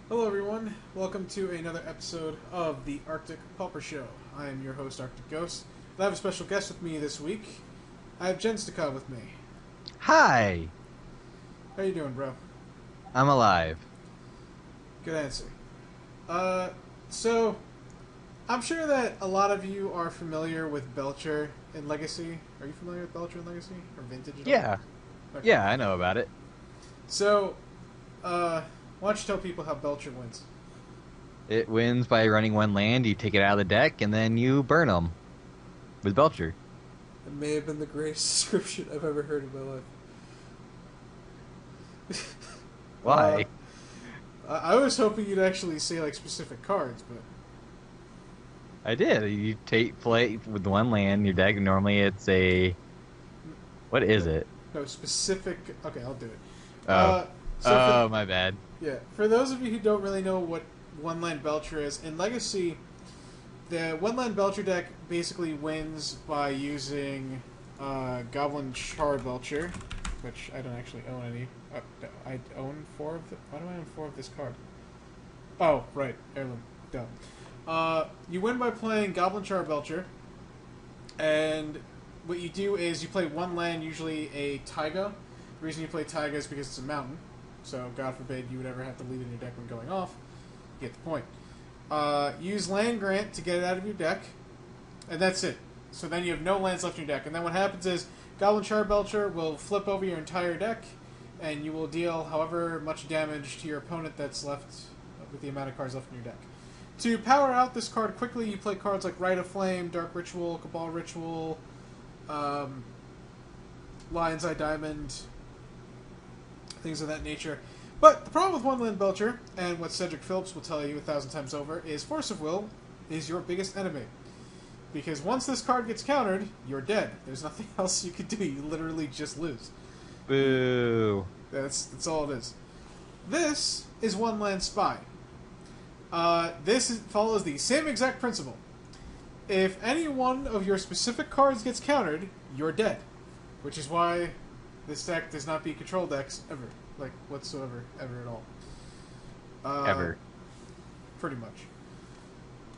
Hello, everyone. Welcome to another episode of the Arctic Pauper Show. I am your host, Arctic Ghost. I have a special guest with me this week. I have Jen Stakov with me. Hi, How you doing, bro? I'm alive. Good answer. Uh, so I'm sure that a lot of you are familiar with Belcher in Legacy. Are you familiar with Belcher in Legacy or Vintage at all? Yeah, Okay. yeah, I know about it. So, why don't you tell people how Belcher wins? It wins by running one land, you take it out of the deck, and then you burn them with Belcher. It may have been the greatest description I've ever heard in my life. uh, Why? I was hoping you'd actually say like specific cards, but I did. You take play with one land in your deck. Normally, it's a what is no, it? no specific. Okay, I'll do it. Oh, So oh, my bad. for those of you who don't really know what one land Belcher is in Legacy, the one land Belcher deck basically wins by using Goblin Char Belcher, which I don't actually own any. I own four of the. Why do I own four of this card? Oh, right, heirloom. Dumb. You win by playing Goblin Char Belcher, and what you do is you play one land, usually a Taiga. The reason you play Taiga is because it's a mountain, so God forbid you would ever have to leave it in your deck when going off. You get the point. Use Land Grant to get it out of your deck, and that's it. So then you have no lands left in your deck, and then what happens is Goblin Char Belcher will flip over your entire deck, and you will deal however much damage to your opponent that's left with the amount of cards left in your deck. To power out this card quickly, you play cards like Rite of Flame, Dark Ritual, Cabal Ritual, Lion's Eye Diamond, things of that nature. But the problem with One Land Belcher, and what Cedric Phillips will tell you 1,000 times over, is Force of Will is your biggest enemy. Because once this card gets countered, you're dead. There's nothing else you could do. You literally just lose. Boo. That's all it is. This is One Land Spy. Follows the same exact principle. If any one of your specific cards gets countered, you're dead. Which is why this deck does not beat control decks ever. Like, whatsoever. Ever at all. Ever. Pretty much.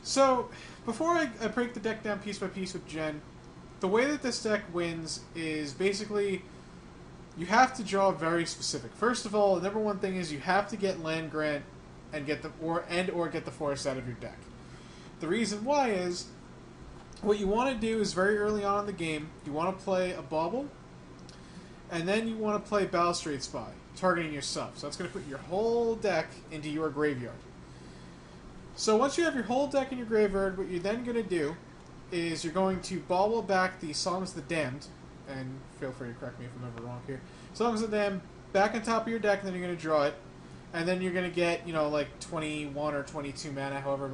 So, before I break the deck down piece by piece with Jen, the way that this deck wins is basically you have to draw very specific. First of all, the number one thing is you have to get Land Grant and get the forest out of your deck. The reason why is what you want to do is very early on in the game, you want to play a Bauble, and then you want to play Balustrade Spy, targeting yourself. So that's going to put your whole deck into your graveyard. So once you have your whole deck in your graveyard, what you're then going to do is you're going to Bauble back the Songs of the Damned, and feel free to correct me if I'm ever wrong here. Songs of the Damned back on top of your deck, and then you're going to draw it. And then you're going to get, like 21 or 22 mana, however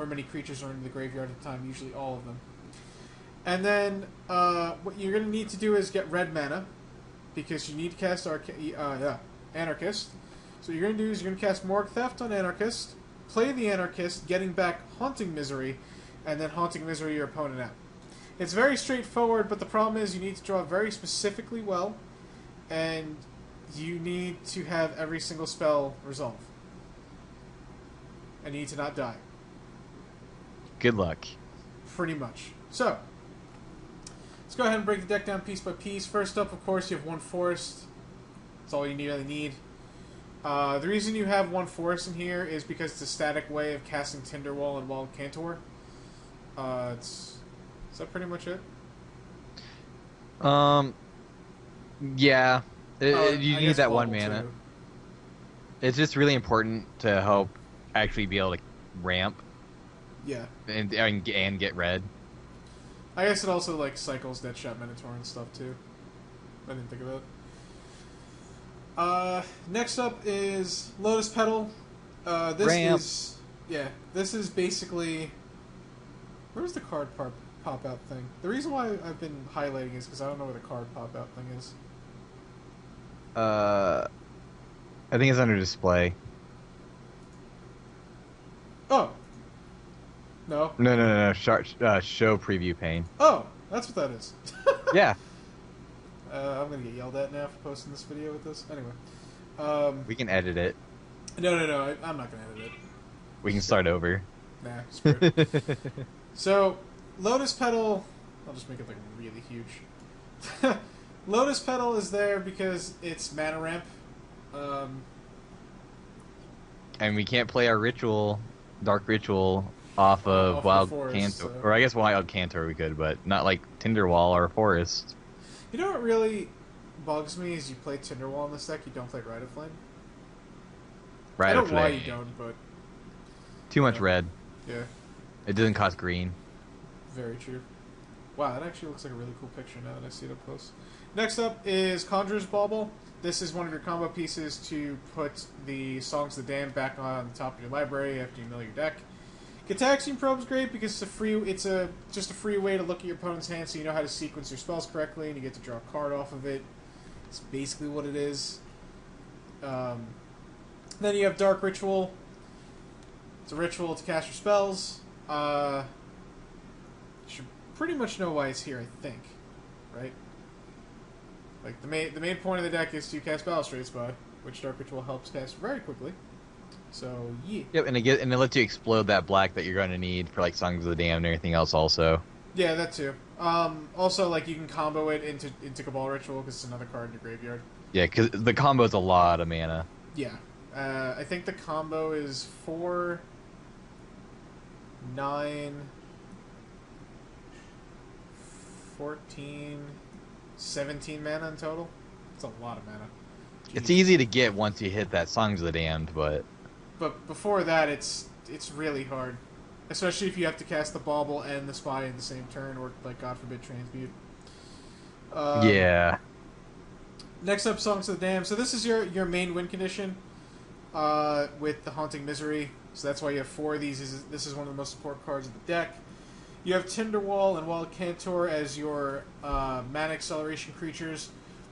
many creatures are in the graveyard at the time, usually all of them. And then what you're going to need to do is get red mana, because you need to cast Anarchist. So what you're going to do is you're going to cast Morgue Theft on Anarchist, play the Anarchist, getting back Haunting Misery, and then Haunting Misery your opponent out. It's very straightforward, but the problem is you need to draw very specifically well, and you need to have every single spell resolve. And you need to not die. Good luck. Pretty much. So, let's go ahead and break the deck down piece by piece. First up, of course, you have one forest. That's all you really need. The reason you have one forest in here is because it's a static way of casting Tinderwall and Wild Cantor. Is that pretty much it? Yeah. You I need guess that one Bauble, mana. too. It's just really important to help actually be able to ramp Yeah. and get red. I guess it also like cycles Deadshot Minotaur and stuff too. I didn't think of it. Next up is Lotus Petal. Ramp. This is basically where's the card pop out thing? The reason why I've been highlighting is because I don't know where the card pop out thing is. I think it's under display. Oh, no. No. Show preview pane. Oh, that's what that is. Yeah, I'm gonna get yelled at now for posting this video with this. Anyway, we can edit it. No. I'm not gonna edit it. We can start over. Nah, screw it. So, Lotus Petal, I'll just make it like really huge. Lotus Petal is there because it's mana ramp. Um, And we can't play our ritual, Dark Ritual, off of off the Wild forest, Cantor. so- Or I guess Wild Cantor we could, but not like Tinderwall or Forest. You know what really bugs me is you play Tinderwall in this deck, you don't play Rite of Flame. Right I don't after know why that. you don't, but Too much Yeah. red. yeah, It doesn't cost green. very true. Wow, that actually looks like a really cool picture now that I see it up close. Next up is Conjurer's Bauble. This is one of your combo pieces to put the Songs of the Damned back on the top of your library after you mill your deck. Gataxian Probe is great because it's just a free way to look at your opponent's hand so you know how to sequence your spells correctly and you get to draw a card off of it. It's basically what it is. Then you have Dark Ritual. It's a ritual to cast your spells. You should pretty much know why it's here, I think. Right? Like, the main point of the deck is to cast Balustrade Spy, which Dark Ritual helps cast very quickly. So, yeah. Yep, and it lets you explode that black that you're going to need for like Songs of the Damned and everything else also. Yeah, that too. Also, like, you can combo it into Cabal Ritual because it's another card in your graveyard. Yeah, because the combo's a lot of mana. Yeah. I think the combo is 4, 9, 14, 17 mana in total. It's a lot of mana. It's Jeez. easy to get once you hit that Songs of the Damned, but But before that, it's really hard. Especially if you have to cast the Bauble and the Spy in the same turn, or, like, God forbid, Transmute. yeah. Next up, Songs of the Damned. So this is your main win condition with the Haunting Misery. So that's why you have 4 of these. This is one of the most important cards of the deck. You have Tinderwall and Wild Cantor as your mana acceleration creatures.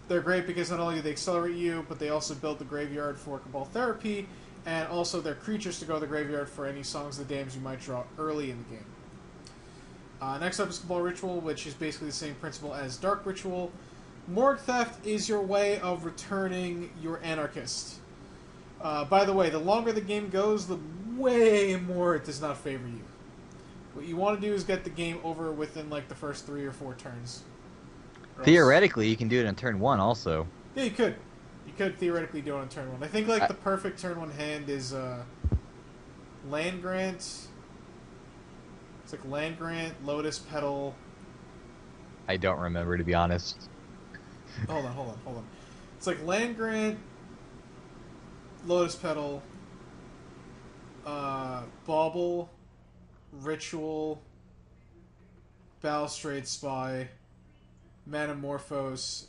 They're great because not only do they accelerate you, but they also build the graveyard for Cabal Therapy, and also they're creatures to go to the graveyard for any Songs of the Damned you might draw early in the game. Next up is Cabal Ritual, which is basically the same principle as Dark Ritual. Morgue Theft is your way of returning your Anarchist. By the way, the longer the game goes, the way more it does not favor you. What you want to do is get the game over within like the first 3 or 4 turns. Or else- Theoretically, you can do it in turn 1 also. Yeah, you could. You could theoretically do it on turn 1. I think like the perfect turn 1 hand is Land Grant. It's like Land Grant, Lotus Petal. I don't remember, to be honest. Hold on. It's like Land Grant, Lotus Petal, Bauble, Ritual, Balustrade Spy, Manamorphose,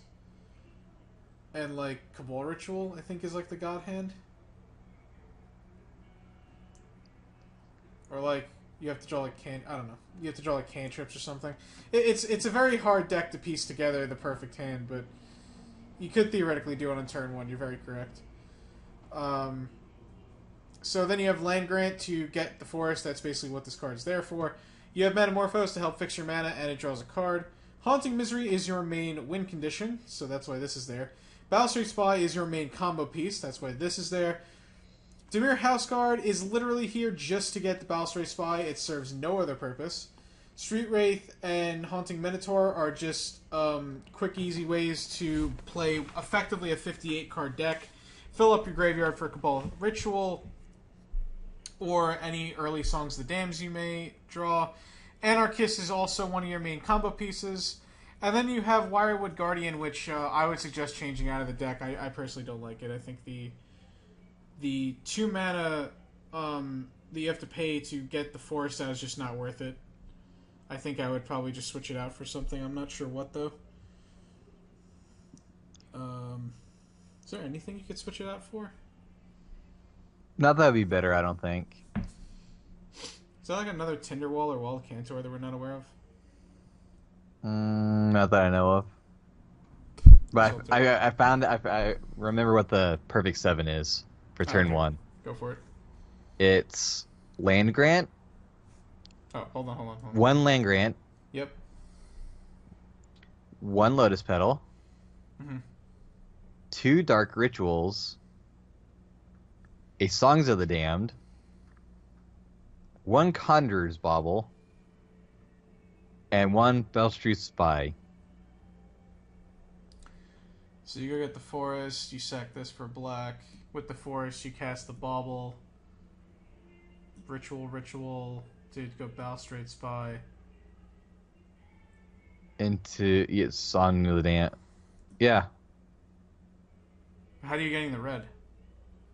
and like Cabal Ritual, I think is like the God Hand. Or like you have to draw like I don't know. You have to draw like cantrips or something. It's a very hard deck to piece together the perfect hand, but you could theoretically do it on turn 1. You're very correct. So then you have Land Grant to get the forest. That's basically what this card is there for. You have Metamorphose to help fix your mana, and it draws a card. Haunting Misery is your main win condition, so that's why this is there. Balustrade Spy is your main combo piece, that's why this is there. Dimir Houseguard is literally here just to get the Balustrade Spy. It serves no other purpose. Street Wraith and Haunting Minotaur are just quick, easy ways to play effectively a 58-card deck. Fill up your graveyard for Cabal Ritual, or any early Songs of the Damned you may draw. Anarchist is also one of your main combo pieces. And then you have Wirewood Guardian, which I would suggest changing out of the deck. I personally don't like it. I think the 2 mana that you have to pay to get the forest out is just not worth it. I think I would probably just switch it out for something. I'm not sure what, though. Is there anything you could switch it out for? Not that would be better, I don't think. Is that like another Tinderwall or Wild Cantor that we're not aware of? Not that I know of. But I remember what the perfect 7 is for turn Okay. 1. Go for it. It's Land Grant, Oh, hold on. 1 Land Grant, Yep. 1 Lotus Petal, Mhm. 2 Dark Rituals, a Songs of the Damned, one Conjurer's Bauble, and one Belstruth Spy. So you go get the forest, you sack this for black. With the forest, you cast the bauble. Ritual. Dude, go Balstrate Spy. Into Song of the Damned. Yeah. How are you getting the red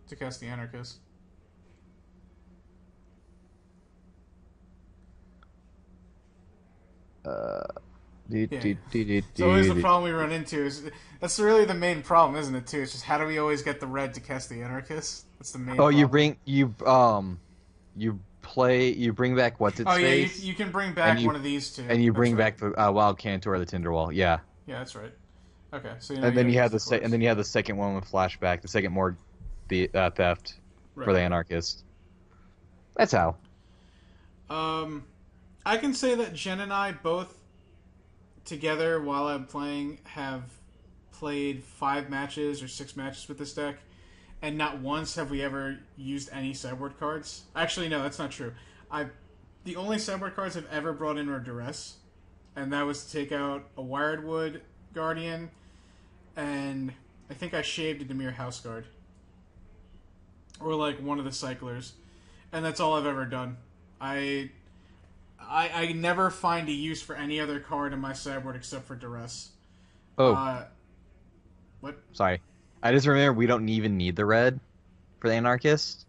to cast the Anarchist? It's always the problem we run into. That's really the main problem, isn't it? Too. It's just how do we always get the red to cast the Anarchist? That's the main. Oh, problem. you bring back what's its face? Yeah, you can bring back one of these two. And you bring right. back the Wild Cantor, the Tinderwall. Yeah. Yeah, that's right. Okay, so and then you have and then you have the second one with flashback, the second more the theft for the Anarchist. That's how. I can say that Jen and I both together while I'm playing have played 5 matches or 6 matches with this deck, and not once have we ever used any sideboard cards. Actually, no, that's not true. The only sideboard cards I've ever brought in were Duress, and that was to take out a Wiredwood Guardian, and I think I shaved a Dimir Houseguard. Or like one of the Cyclers. And that's all I've ever done. I never find a use for any other card in my sideboard except for Duress. Oh. What? Sorry. I just remember we don't even need the red for the Anarchist.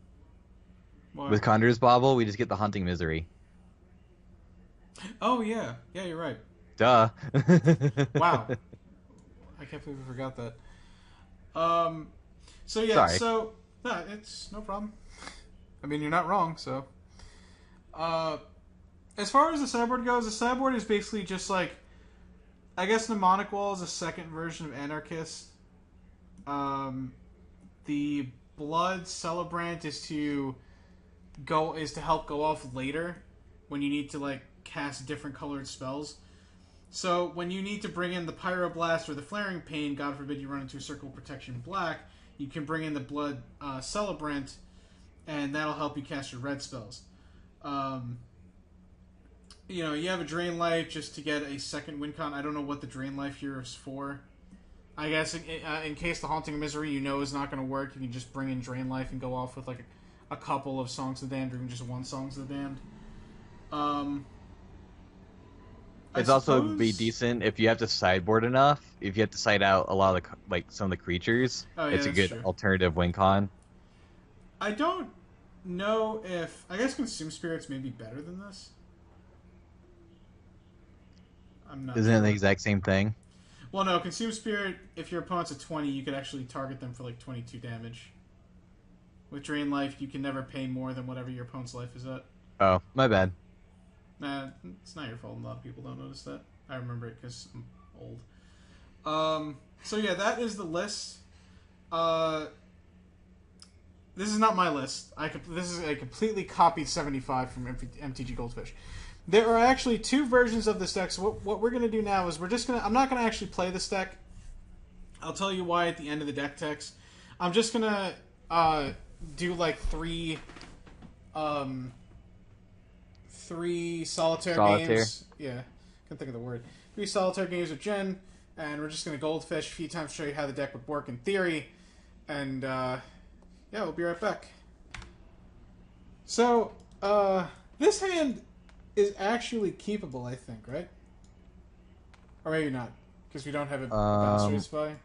What? With Conjurer's Bauble, we just get the Hunting Misery. Oh, yeah. Yeah, you're right. Duh. Wow. I can't believe I forgot that. So, yeah, Sorry. so... No, it's no problem. I mean, you're not wrong, so... as far as the sideboard goes, the sideboard is basically just like... I guess Mnemonic Wall is a second version of Anarchist. The Blood Celebrant is to help go off later when you need to, like, cast different colored spells. So, when you need to bring in the Pyroblast or the Flaring Pain, God forbid you run into a Circle of Protection black, you can bring in the Blood Celebrant, and that'll help you cast your red spells. You know, you have a Drain Life just to get a second win con. I don't know what the Drain Life here is for. I guess in case the Haunting Misery you know is not going to work, you can just bring in Drain Life and go off with like a couple of Songs of the Damned or even just one Songs of the Damned. It's also be decent if you have to sideboard enough. If you have to side out a lot of some of the creatures, it's a good alternative win con. I don't know if I guess Consume Spirits may be better than this. I'm not. Isn't it the exact same thing? Well, no. Consume Spirit. If your opponent's at 20, you could actually target them for like 22 damage. With Drain Life, you can never pay more than whatever your opponent's life is at. Oh, my bad. Nah, it's not your fault. A lot of people don't notice that. I remember it because I'm old. So yeah, that is the list. This is not my list. This is a completely copied 75 from MTG Goldfish. There are actually 2 versions of this deck. So what we're going to do now is I'm not going to actually play this deck. I'll tell you why at the end of the deck text. I'm just going to do like 3 solitaire games. Yeah, can't think of the word. 3 solitaire games with Jen, and we're just going to Goldfish a few times, show you how the deck would work in theory, and yeah, we'll be right back. So, this hand is actually keepable, I think, right? Or maybe not, because we don't have a Bastard Spy.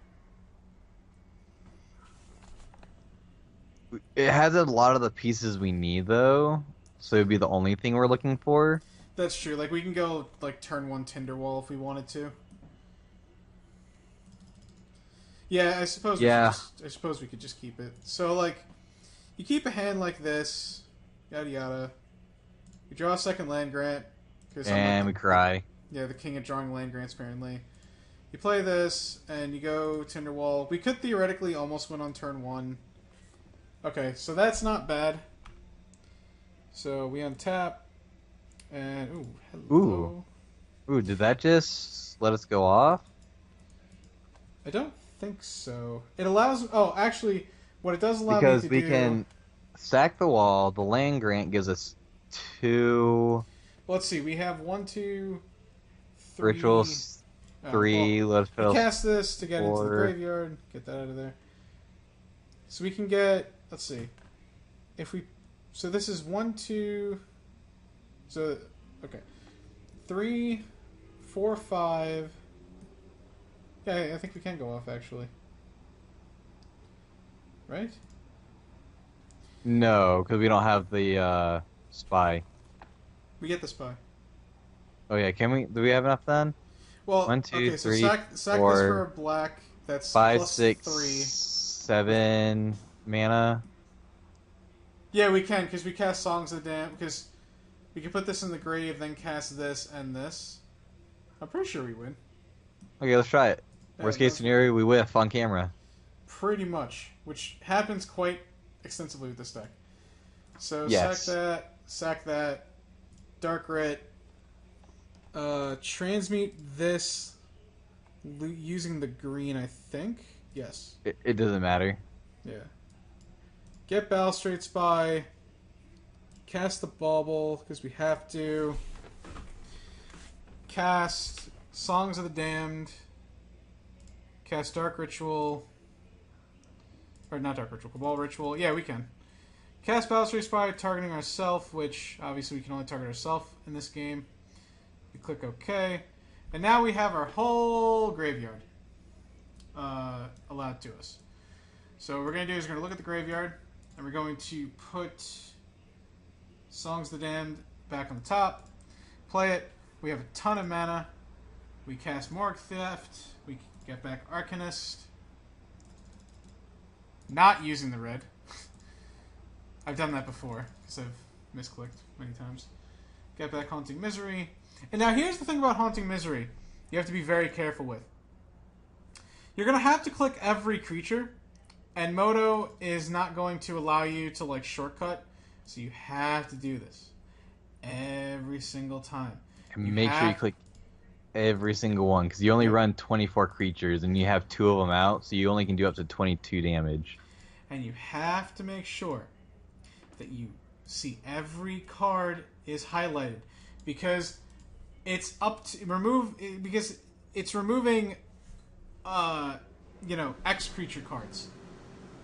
It has a lot of the pieces we need, though. So it'd be the only thing we're looking for. That's true. Like, we can go, like, turn 1 Tinderwall if we wanted to. Yeah, I suppose we could just keep it. So, like, you keep a hand like this, yada yada. You draw a second land grant. And we cry. Yeah, the king of drawing land grants, apparently. You play this, and you go Tinderwall. We could theoretically almost win on turn 1. Okay, so that's not bad. So we untap, and hello. Ooh, did that just let us go off? I don't think so. It allows. Oh, actually, what it does allow because me to do. Sack the Wall. The land grant gives us 2. Let's see. We have 1, 2, 3. Rituals 3. Well, Lotus we Petals cast this to get 4. into the graveyard. Get that out of there. So we can get. Let's see. If we. So this is 1, 2. So okay. 3, 4, 5. Yeah, I think we can go off actually. Right? No, because we don't have the spy. We get the spy. Oh yeah, can we? Do we have enough then? Well, 1, 2, okay, 3, so sack 4, this for a black. That's 5, plus 6, 3. 7 mana. Yeah, we can because we cast Songs of the Dam. Because we can put this in the grave, then cast this and this. I'm pretty sure we win. Okay, let's try it. Worst case scenario, we whiff on camera. Pretty much, which happens quite extensively with this deck. So yes. sack that, Dark Ret, transmute this using the green, I think. Yes. It doesn't matter. Yeah. Get Balustrade Spy, cast the Bauble, because we have to, cast Songs of the Damned, cast Dark Ritual, or not Dark Ritual, Cabal Ritual. Yeah, we can. Cast Balustrade Spy, targeting ourselves, which obviously we can only target ourselves in this game. We click OK. And now we have our whole graveyard allowed to us. So what we're going to do is we're going to look at the graveyard, and we're going to put Songs of the Damned back on the top, play it. We have a ton of mana. We cast Morgue Theft. We get back Arcanist. Not using the red. I've done that before, because I've misclicked many times. Get back Haunting Misery. And now here's the thing about Haunting Misery you have to be very careful with. You're going to have to click every creature, and Moto is not going to allow you to like shortcut, so you have to do this every single time. And make sure you click every single one, because you only run 24 creatures, and you have 2 of them out, so you only can do up to 22 damage. And you have to make sure that you see every card is highlighted, because it's up to because it's removing X creature cards.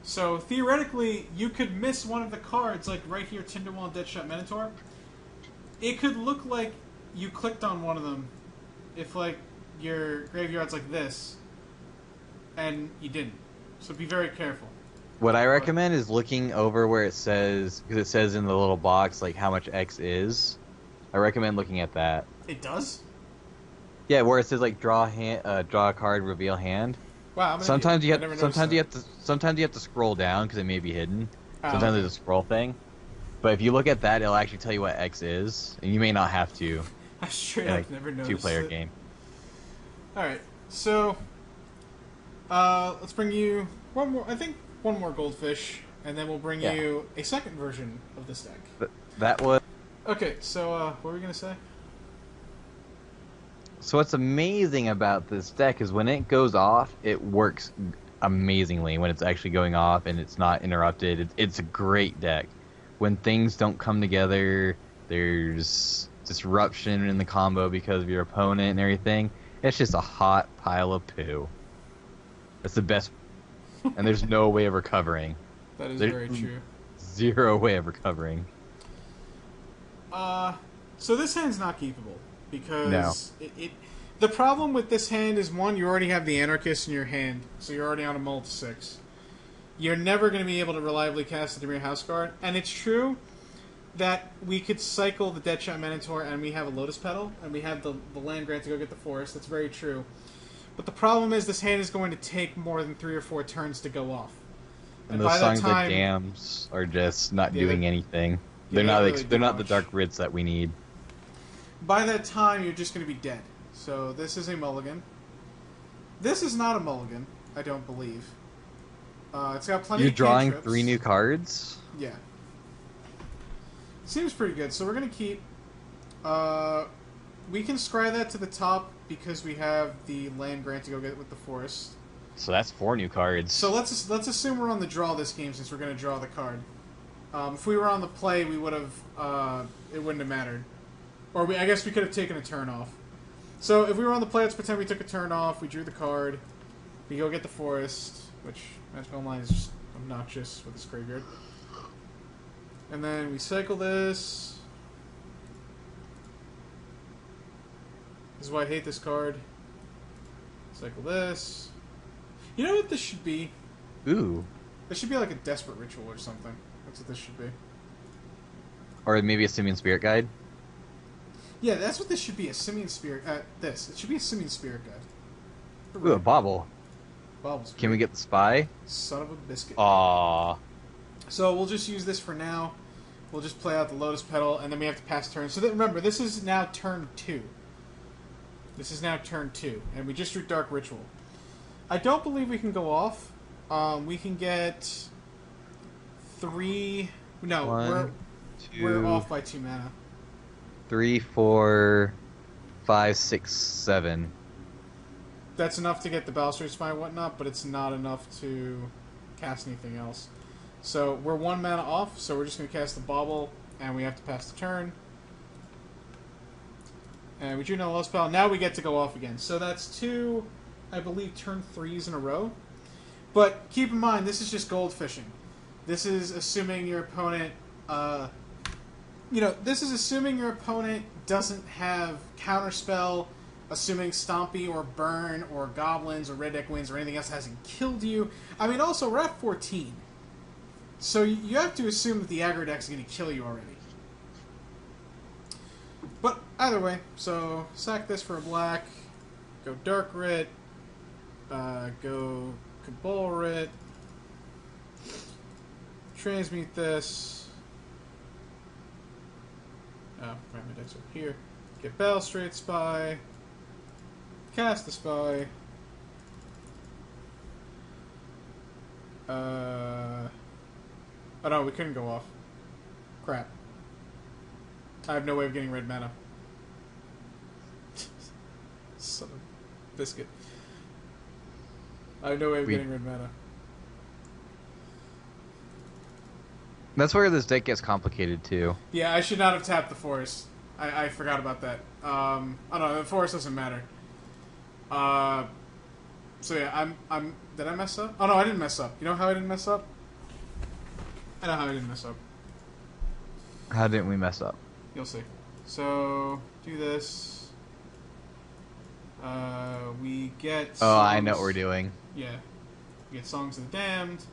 So theoretically you could miss one of the cards, like right here, Tinderwall and Deadshot Minotaur. It could look like you clicked on one of them if like your graveyard's like this and you didn't. So be very careful. What I recommend is looking over where it says, because it says in the little box like how much X is. I recommend looking at that. It does? Yeah, where it says like draw a card, reveal hand. Wow. Sometimes you have to scroll down because it may be hidden. Sometimes there's a scroll thing. But if you look at that, it'll actually tell you what X is, and you may not have to. I straight up never noticed. 2-player game. All right, so let's bring you one more goldfish, and then we'll bring you a second version of this deck. That was. Okay, so what were we gonna say? So what's amazing about this deck is when it goes off, it works amazingly when it's actually going off and it's not interrupted. It's a great deck. When things don't come together, there's disruption in the combo because of your opponent and everything. It's just a hot pile of poo. That's the best, and there's no way of recovering. That is very true. 0 way of recovering. So this hand's not keepable. Because the problem with this hand is, one, you already have the Anarchist in your hand, so you're already on a mull to 6. You're never going to be able to reliably cast the Dimir House card, and it's true that we could cycle the Deadshot Minotaur and we have a Lotus Petal, and we have the land grant to go get the forest. That's very true. But the problem is this hand is going to take more than 3 or 4 turns to go off. And those Songs of Dams are just not doing anything. They're not the Dark Rits that we need. By that time, you're just going to be dead. So this is a mulligan. This is not a mulligan, I don't believe. It's got plenty of cantrips. You're drawing 3 new cards? Yeah. Seems pretty good. So we're going to keep... we can scry that to the top because we have the land grant to go get with the forest. So that's 4 new cards. So let's assume we're on the draw this game since we're going to draw the card. If we were on the play, we would have. It wouldn't have mattered, or I guess we could have taken a turn off. So if we were on the play, let's pretend we took a turn off. We drew the card. We go get the forest, which Magic Online is just obnoxious with this graveyard. And then we cycle this. This is why I hate this card. Cycle this. You know what this should be? Ooh. This should be like a Desperate Ritual or something. That's what this should be. Or maybe a Simian Spirit Guide. Yeah, that's what this should be. A Simian Spirit. This. It should be a Simian Spirit Guide. Ooh, a Bauble. Bauble Spirit. Can we get the Spy? Son of a biscuit. Aww. So we'll just use this for now. We'll just play out the Lotus Petal, and then we have to pass turn. So remember, this is now turn 2. This is now turn 2, and we just drew Dark Ritual. I don't believe we can go off. We can get 3... No, we're off by 2 mana. 3, 4, 5, 6, 7. That's enough to get the Balustrade Spy and whatnot, but it's not enough to cast anything else. So we're 1 mana off, so we're just going to cast the Bauble, and we have to pass the turn. And we drew no Lotus Petal. Now we get to go off again. So that's 2, I believe, turn 3s in a row. But keep in mind, this is just gold fishing. This is assuming your opponent... this is assuming your opponent doesn't have Counterspell, assuming Stompy or Burn or Goblins or Red Deck Wins or anything else hasn't killed you. I mean, also, we're at 14. So you have to assume that the aggro deck is going to kill you already. But either way, so sack this for a black, go Dark Rit, go Cabal Rit, transmute this. Oh, right, my deck's over here. Get Balustrade Spy, cast the Spy. Oh no, we couldn't go off. Crap. I have no way of getting red mana. Son of a biscuit. I have no way of getting red mana. That's where this deck gets complicated too. Yeah, I should not have tapped the forest. I forgot about that. I don't know, the forest doesn't matter. So yeah, did I mess up? Oh no, I didn't mess up. You know how I didn't mess up? I know how I didn't mess up. How didn't we mess up? You'll see. So, do this. We get... Oh, I know what we're doing. Yeah. We get Songs of the Damned.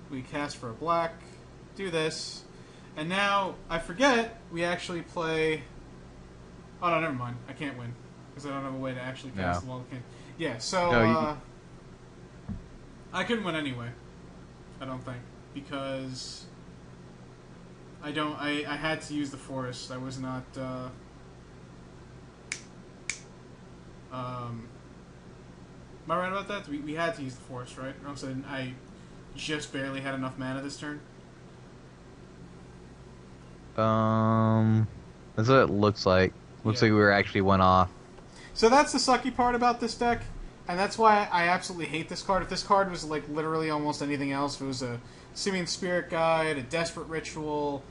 We cast for a black. Do this. And now, I forget, we actually play... Oh, no, never mind. I can't win. Because I don't have a way to actually cast the Mulligan. Yeah, so... No, I couldn't win anyway. I don't think. Because... I had to use the forest. I was not, am I right about that? We had to use the forest, right? Or else I just barely had enough mana this turn. That's what it looks like. Looks like we were actually 1 off. So that's the sucky part about this deck, and that's why I absolutely hate this card. If this card was like literally almost anything else, if it was a Simian Spirit Guide, a Desperate Ritual,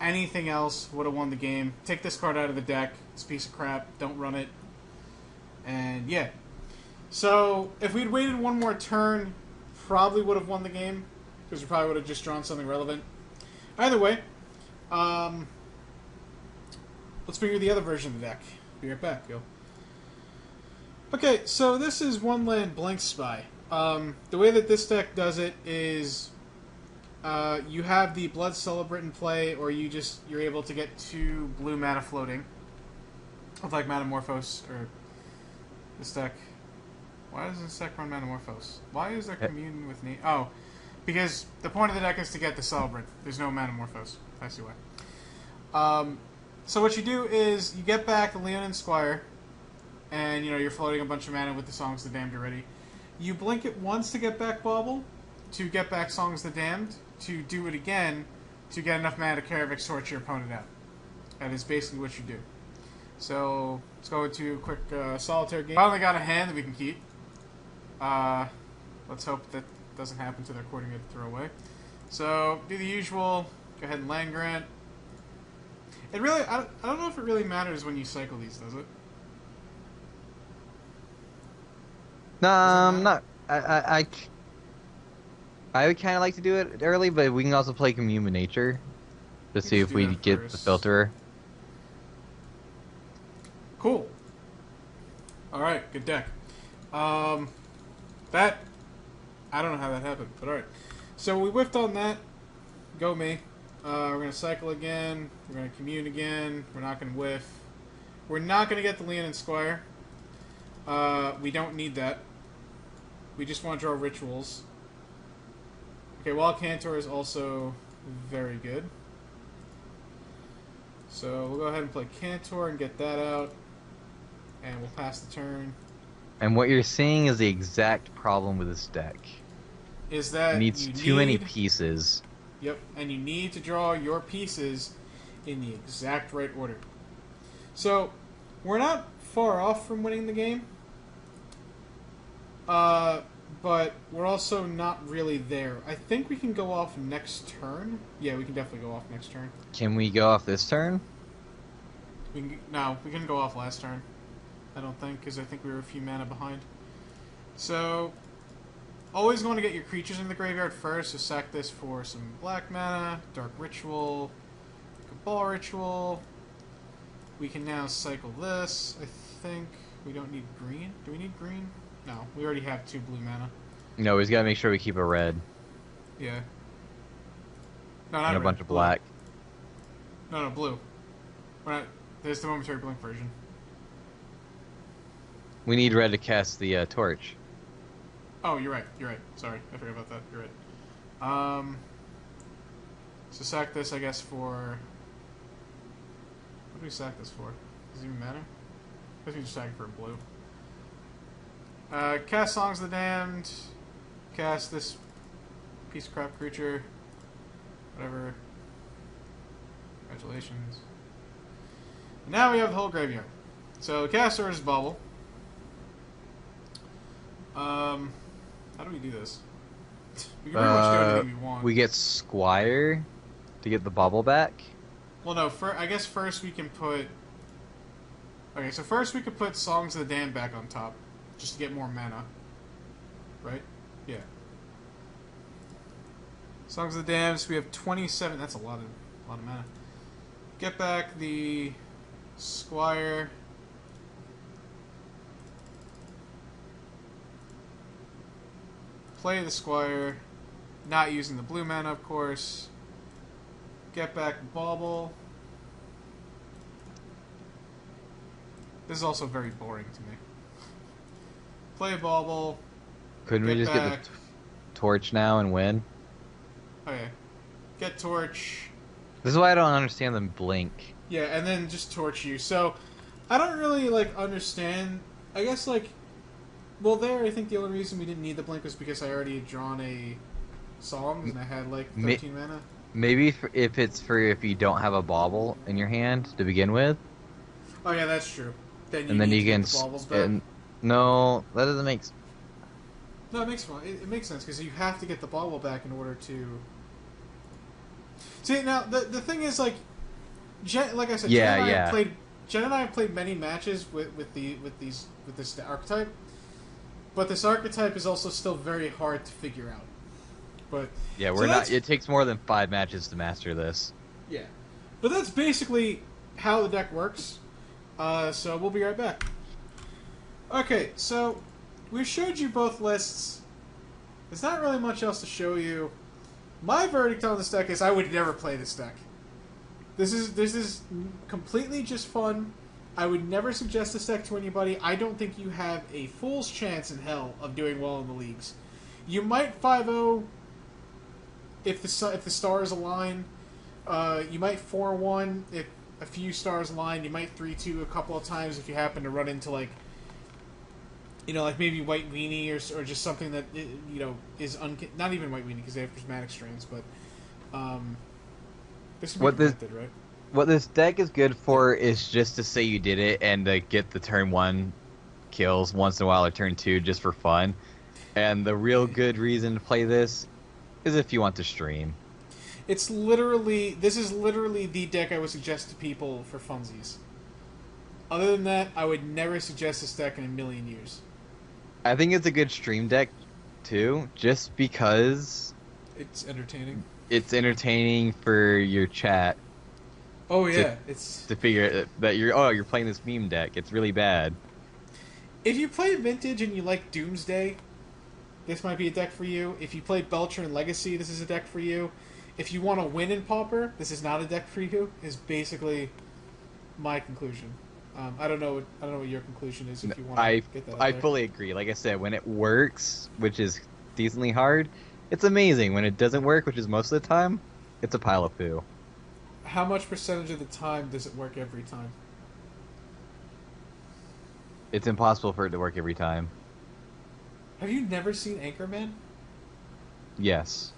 anything else would have won the game. Take this card out of the deck. It's a piece of crap. Don't run it. And yeah. So if we'd waited 1 more turn, probably would have won the game, because we probably would have just drawn something relevant. Either way, let's bring you the other version of the deck. Be right back, yo. Okay, so this is 1 land Blink Spy. The way that this deck does it is you have the Blood Celebrant in play, or you're able to get 2 blue mana floating. With like Metamorphose, or this deck. Why does this deck run Metamorphose? Why is there Commune with me? Oh, because the point of the deck is to get the Celebrant. There's no Metamorphose. I see why. So what you do is you get back the Leonin Squire, and you're floating a bunch of mana with the Songs of the Damned already. You blink it once to get back Bauble, to get back Songs of the Damned, to do it again to get enough mana to Karavik sort your opponent out. That is basically what you do. So let's go into a quick solitaire game. Finally got a hand that we can keep. Let's hope that doesn't happen to the recording it to throw away. So do the usual. Go ahead and land grant. It really, I don't know if it really matters when you cycle these, does it? No, not. I would kind of like to do it early, but we can also play Commune with Nature to see if we get the filterer. Cool. All right, good deck. That I don't know how that happened, but all right. So we whiffed on that. Go me. We're gonna cycle again. We're gonna commune again. We're not gonna whiff. We're not gonna get the Leonin Squire. We don't need that. We just want to draw rituals. Okay, Wild Cantor is also very good. So we'll go ahead and play Cantor and get that out. And we'll pass the turn. And what you're seeing is the exact problem with this deck. Is that it needs too many pieces. Yep, and you need to draw your pieces in the exact right order. So, we're not far off from winning the game. But we're also not really there. I think we can go off next turn. Yeah, we can definitely go off next turn. Can we go off this turn? No, we couldn't go off last turn. I don't think, because I think we were a few mana behind. So, always going to get your creatures in the graveyard first. So sack this for some black mana, Dark Ritual, Cabal Ritual. We can now cycle this. I think we don't need green. Do we need green? No, we already have 2 blue mana. No, we just gotta make sure we keep a red. Yeah. No, not and a red, bunch of blue. black. No, blue. We're not, there's the Momentary Blink version. We need red to cast the torch. Oh, you're right. Sorry, I forgot about that. You're right. So sack this, I guess, for... What do we sack this for? Does it even matter? I guess we just sack it for blue. Cast Songs of the Damned. Cast this piece of crap creature. Whatever. Congratulations. And now we have the whole graveyard. So cast Urza's Bauble. How do we do this? We can pretty much do anything we want. We get Squire to get the bubble back. Well, no. I guess first we can put... Okay, so first we could put Songs of the Damned back on top. Just to get more mana. Right? Yeah. Songs of the Damned, so we have 27... That's a lot of mana. Get back the Squire. Play the Squire. Not using the blue mana, of course. Get back Bauble. This is also very boring to me. Play a Bauble. Couldn't we just get the torch now and win? Okay. Get Torch. This is why I don't understand them blink. Yeah, and then just torch you. So, I don't really, understand... I guess, Well, I think the only reason we didn't need the blink was because I already had drawn a Songs, and I had, 13 mana. Maybe if you don't have a bauble in your hand to begin with. Oh, yeah, that's true. Then and then you can... get the baubles back. No, that doesn't make... No, it makes fun. It makes sense, because you have to get the bauble back in order to... See, now, the thing is, Jen, like I said, Jen and I have played many matches with this archetype, but this archetype is also still very hard to figure out. But yeah, we're not. It takes more than 5 matches to master this. Yeah, but that's basically how the deck works. So we'll be right back. Okay, so we showed you both lists. There's not really much else to show you. My verdict on this deck is I would never play this deck. This is completely just fun. I would never suggest this deck to anybody. I don't think you have a fool's chance in hell of doing well in the leagues. You might 5-0 if the stars align. You might 4-1 if a few stars align. You might 3-2 a couple of times if you happen to run into maybe White Weenie or just something that is not even White Weenie because they have prismatic strains, but this would be protected, right? What this deck is good for is just to say you did it and to get the turn 1 kills once in a while or turn 2 just for fun. And the real good reason to play this is if you want to stream. This is literally the deck I would suggest to people for funsies. Other than that, I would never suggest this deck in a million years. I think it's a good stream deck too, just because It's entertaining. it's entertaining for your chat Oh yeah, it's to figure that you're playing this meme deck. It's really bad. if you play Vintage and you like Doomsday, this might be a deck for you. If you play Belcher and Legacy, this is a deck for you. If you want to win in Pauper, this is not a deck for you. Is basically my conclusion. I don't know what your conclusion is. If you want to get that out I there. fully agree. Like I said, when it works, which is decently hard, it's amazing. When it doesn't work, which is most of the time, it's a pile of poo. How much percentage of the time does it work every time? It's impossible for it to work every time. Have you never seen Anchorman? Yes.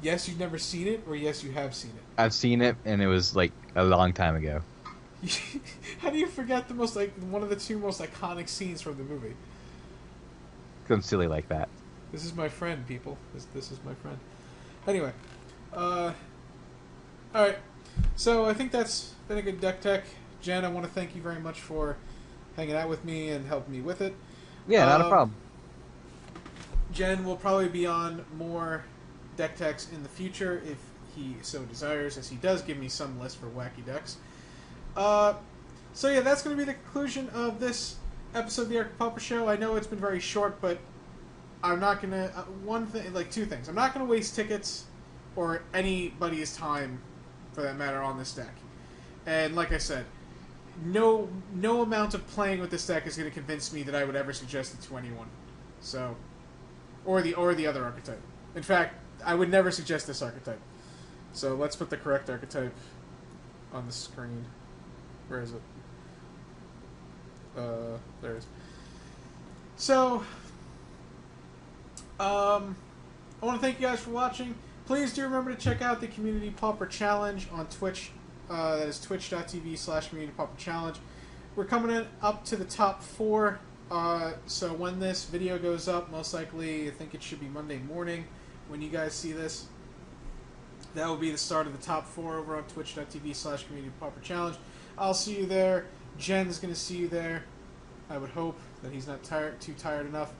Yes, you've never seen it, or yes, you have seen it. I've seen it, and it was like a long time ago. How do you forget one of the two most iconic scenes from the movie? 'Cause I'm silly like that. This is my friend, people. This is my friend. Anyway, all right. So I think that's been a good deck tech. Jen, I want to thank you very much for hanging out with me and helping me with it. Yeah, not a problem. Jen will probably be on more deck techs in the future if he so desires, as he does give me some list for wacky decks. So yeah, that's going to be the conclusion of this episode of the Arctic Pauper Show. I know it's been very short, but I'm not going to... two things. I'm not going to waste tickets or anybody's time, for that matter, on this deck. And like I said, no amount of playing with this deck is going to convince me that I would ever suggest it to anyone. So, or the other archetype. In fact, I would never suggest this archetype. So let's put the correct archetype on the screen. Where is it? There it is. So, I want to thank you guys for watching. Please do remember to check out the Community Pauper Challenge on Twitch. That is twitch.tv/Community Pauper Challenge. We're coming up to the top 4. So when this video goes up, most likely, I think it should be Monday morning when you guys see this. That will be the start of the top 4 over on twitch.tv/Community Pauper Challenge. I'll see you there. Jen's going to see you there. I would hope that he's not too tired enough.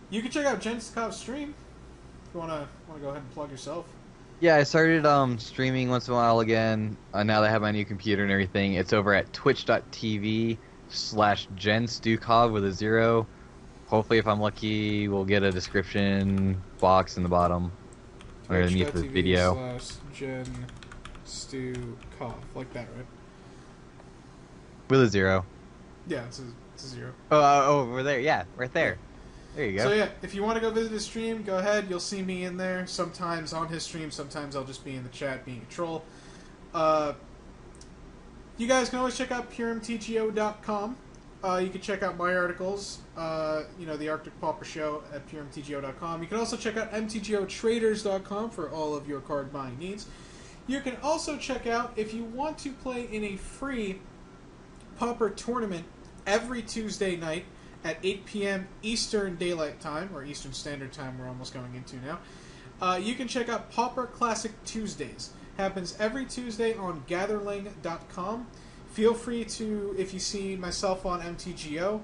You can check out Jen Skov's stream if you want to go ahead and plug yourself. Yeah, I started streaming once in a while again. Now that I have my new computer and everything, it's over at twitch.tv/JenStukov with a 0. Hopefully, if I'm lucky, we'll get a description box in the bottom underneath this video. twitch.tv/JenStukov, like that, right? With a 0. Yeah, it's a 0. Oh, over there. Yeah, right there. There you go. So yeah, if you want to go visit his stream, go ahead. You'll see me in there. Sometimes on his stream, sometimes I'll just be in the chat being a troll. You guys can always check out puremtgo.com. You can check out my articles, the Arctic Pauper Show at puremtgo.com. You can also check out mtgotraders.com for all of your card buying needs. You can also check out, if you want to play in a free Pauper tournament every Tuesday night at 8 p.m. Eastern Daylight Time, or Eastern Standard Time we're almost going into now, you can check out Pauper Classic Tuesdays. Happens every Tuesday on gatherling.com. Feel free to, if you see myself on MTGO,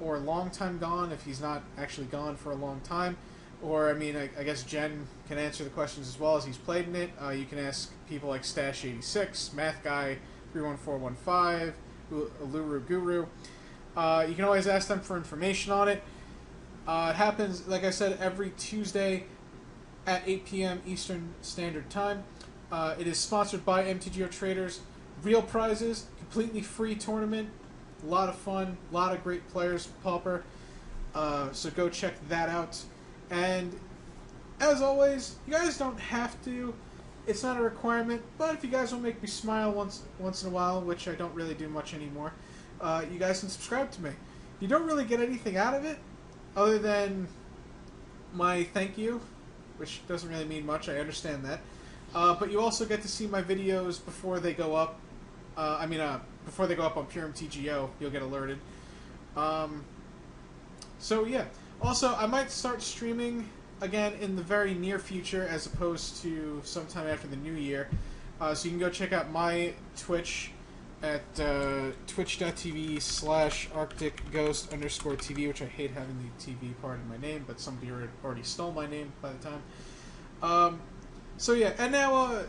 or Long Time Gone, if he's not actually gone for a long time, or, I guess Jen can answer the questions as well as he's played in it. You can ask people like Stash86, Math Guy 31415, Uluru Guru. You can always ask them for information on it. It happens, like I said, every Tuesday at 8 p.m. Eastern Standard Time. It is sponsored by MTGO Traders. Real prizes, completely free tournament, a lot of fun, a lot of great players, Pauper. So go check that out. And as always, you guys don't have to. It's not a requirement, but if you guys will make me smile once in a while, which I don't really do much anymore, you guys can subscribe to me. You don't really get anything out of it, other than my thank you, which doesn't really mean much, I understand that. But you also get to see my videos before they go up. Before they go up on PureMTGO, you'll get alerted. So yeah. Also, I might start streaming again in the very near future, as opposed to sometime after the new year. So you can go check out my Twitch at twitch.tv/ArcticGhost_TV, which I hate having the TV part in my name, but somebody already stole my name by the time. So yeah, and now,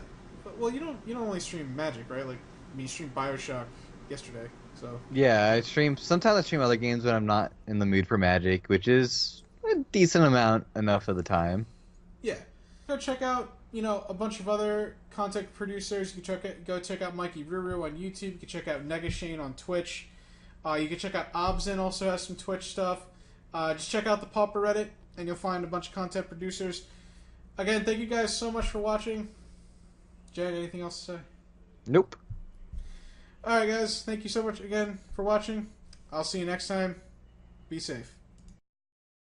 well, you don't only stream Magic, right? Like, me streamed BioShock yesterday, so. Yeah, sometimes I stream other games when I'm not in the mood for Magic, which is a decent amount enough of the time. Yeah. Go check out, a bunch of other content producers. You can go check out Mikey Ruru on YouTube. You can check out Negashane on Twitch. You can check out Obzin, also has some Twitch stuff. Just check out the Pauper Reddit, and you'll find a bunch of content producers. Again, thank you guys so much for watching. Jed, anything else to say? Nope. Alright guys, thank you so much again for watching. I'll see you next time. Be safe.